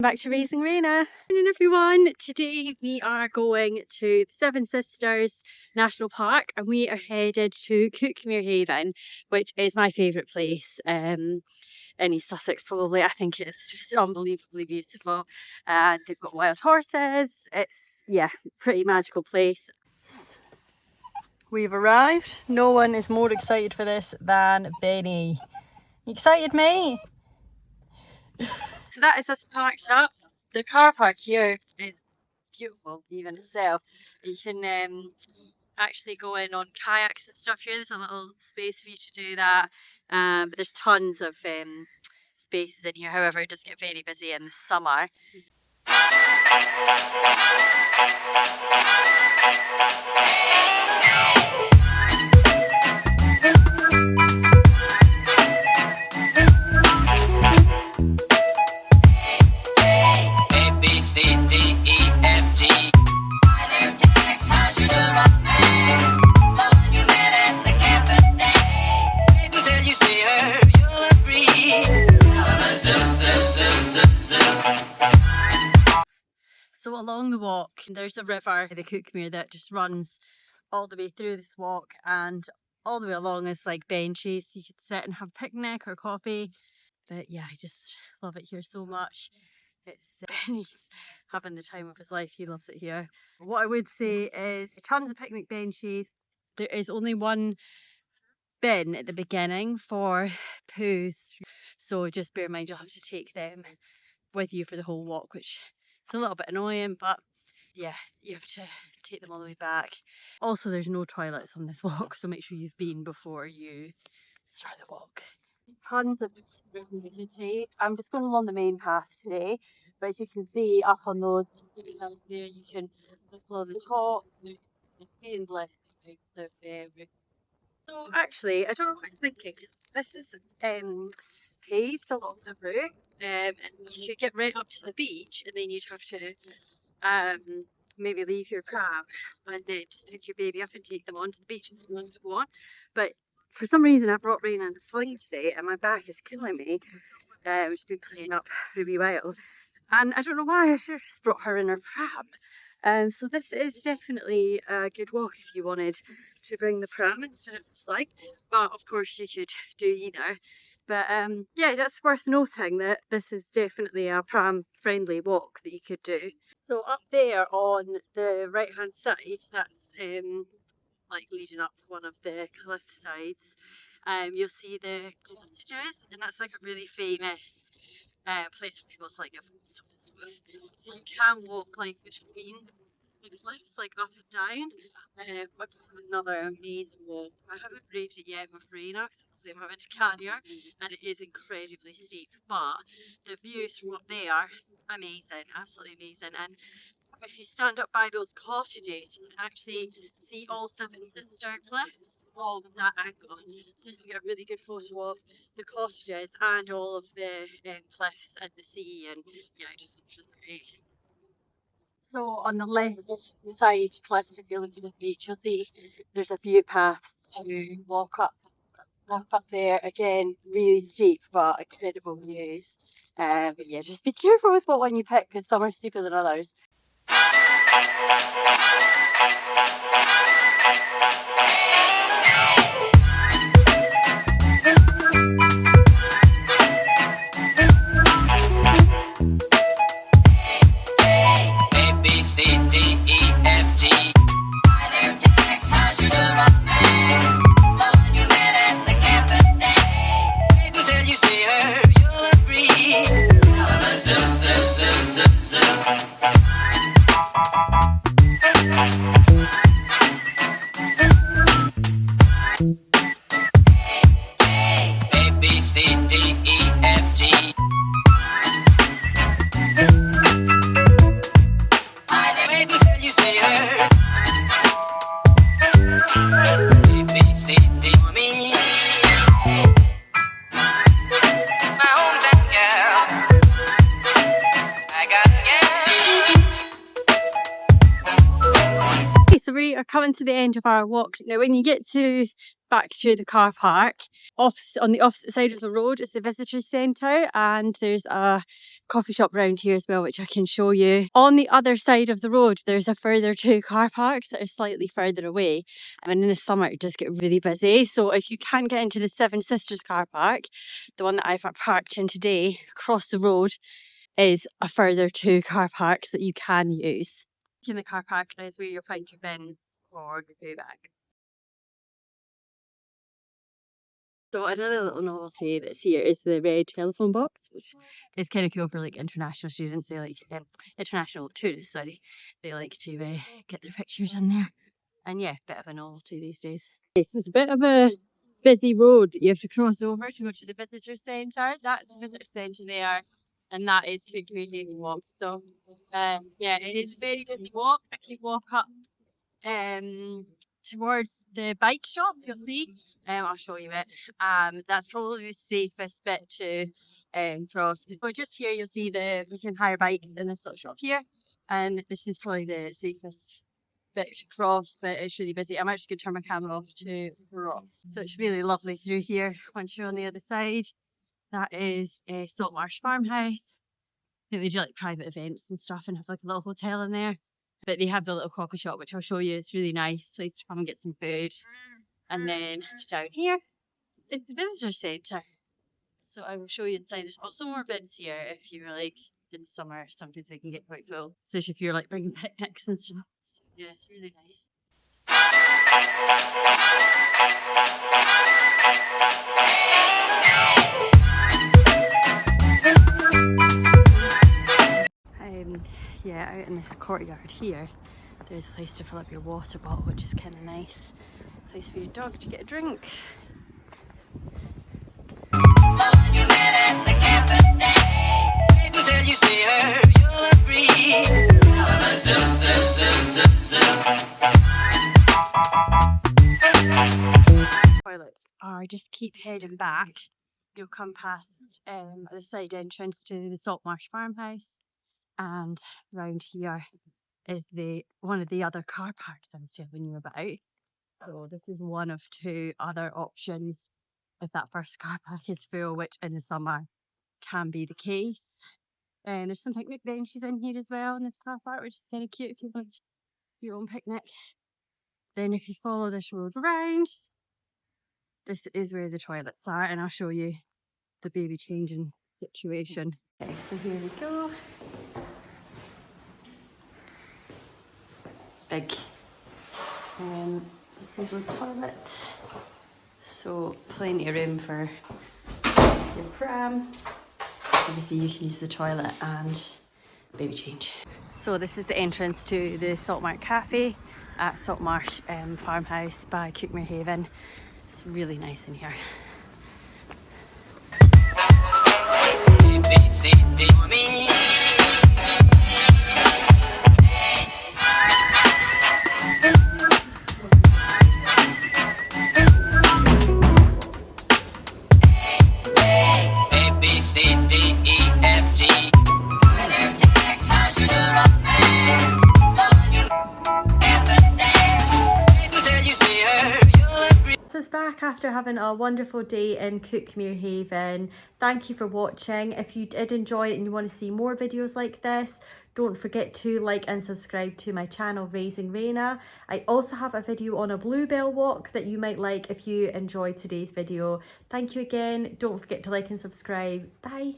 Back to Raising Raina. Good morning everyone. Today we are going to the Seven Sisters National Park and we are headed to Cuckmere Haven, which is my favourite place in East Sussex probably. I think it's just unbelievably beautiful. They've got wild horses. It's pretty magical place. We've arrived. No one is more excited for this than Benny. You excited, mate? So that is us parked up. The car park here is beautiful even itself. You can actually go in on kayaks and stuff here. There's a little space for you to do that. But there's tons of spaces in here. However, it does get very busy in the summer. So along the walk, there's a river, the Cuckmere, that just runs all the way through this walk, and all the way along is like benches. You could sit and have a picnic or coffee. But yeah, I just love it here so much. It's Benny's having the time of his life. He loves it here. What I would say is tons of picnic benches. There is only one bin at the beginning for poos. So just bear in mind you'll have to take them with you for the whole walk, which is a little bit annoying, but yeah, you have to take them all the way back. Also, there's no toilets on this walk, so make sure you've been before you start the walk. Tons of different routes you can take. I'm just going along the main path today, but as you can see up on those there, you can look along the top. There's endless amounts of routes. So actually, I don't know what I was thinking, because this is paved along the route, and you could get right up to the beach, and then you'd have to maybe leave your pram and then just pick your baby up and take them onto the beach if you wanted to go on. But for some reason, I brought Raina in a sling today, and my back is killing me. She's been playing up for a wee while, and I don't know why. I should have just brought her in her pram. So this is definitely a good walk if you wanted to bring the pram instead of the sling. But of course, you could do either. But yeah, that's worth noting that this is definitely a pram-friendly walk that you could do. So up there on the right-hand side, that's like leading up one of the cliff sides, you'll see the cottages, and that's like a really famous place for people to like give stuff and stuff. So you can walk like between the cliffs, like up and down, which is another amazing walk. I haven't braved it yet with Raina because obviously I'm having to carry her, and it is incredibly steep, but the views from up there, amazing, absolutely amazing. And if you stand up by those cottages, you can actually see all Seven Sister cliffs from that angle. So you can get a really good photo of the cottages and all of the cliffs and the sea, and yeah, it just looks really great. So on the left side cliff, if you're looking at the beach, you'll see there's a few paths to walk up there. Again, really steep but incredible views. But yeah, just be careful with what one you pick, because some are steeper than others. So we are coming to the end of our walk. Now when you get to back to the car park. On the opposite side of the road is the visitor centre, and there's a coffee shop around here as well, which I can show you. On the other side of the road, there's a further 2 car parks that are slightly further away. And in the summer, it does get really busy. So if you can't get into the Seven Sisters car park, the one that I've parked in today, across the road is a further 2 car parks that you can use. In the car park is where you'll find your bins or your poo bag. So another little novelty that's here is the red telephone box, which is kind of cool for like international students. They like international tourists, sorry. They like to get their pictures in there. And yeah, bit of a novelty these days. This is a bit of a busy road that you have to cross over to go to the visitor centre. That's the visitor centre there, and that is Cuckmere Haven Walk. So yeah, it is a very busy walk. If you walk up towards the bike shop, you'll see. I'll show you it. That's probably the safest bit to cross. So just here you'll see we can hire bikes in this little shop here, and this is probably the safest bit to cross, but it's really busy. I'm actually going to turn my camera off to cross. So it's really lovely through here once you're on the other side. That is a Saltmarsh farmhouse. I think they do like private events and stuff and have like a little hotel in there. But they have the little coffee shop, which I'll show you. It's really nice place to come and get some food. And then down here is the visitor centre. So I will show you inside. There's lots of more bins here if you're like in summer. Sometimes they can get quite full, especially if you're like bringing picnics and stuff. So yeah, it's really nice. Yeah, out in this courtyard here, there's a place to fill up your water bottle, which is kind of nice. A place for your dog to get a drink. Toilets are just keep heading back. You'll come past the side entrance to the Saltmarsh farmhouse, and round here is one of the other car parks I was telling you about. So this is one of 2 other options if that first car park is full, which in the summer can be the case. And there's some picnic benches in here as well in this car park, which is kind of cute if you want your own picnic. Then if you follow this road around, this is where the toilets are, and I'll show you the baby changing situation. Okay, so here we go. Big disabled toilet, so plenty of room for your pram. Obviously you can use the toilet and baby change. So this is the entrance to the Saltmarsh Cafe at Saltmarsh farmhouse by Cuckmere Haven. It's really nice in here. Back after having a wonderful day in Cuckmere Haven. Thank you for watching. If you did enjoy it and you want to see more videos like this, don't forget to like and subscribe to my channel Raising Raina. I also have a video on a bluebell walk that you might like if you enjoyed today's video. Thank you again. Don't forget to like and subscribe. Bye.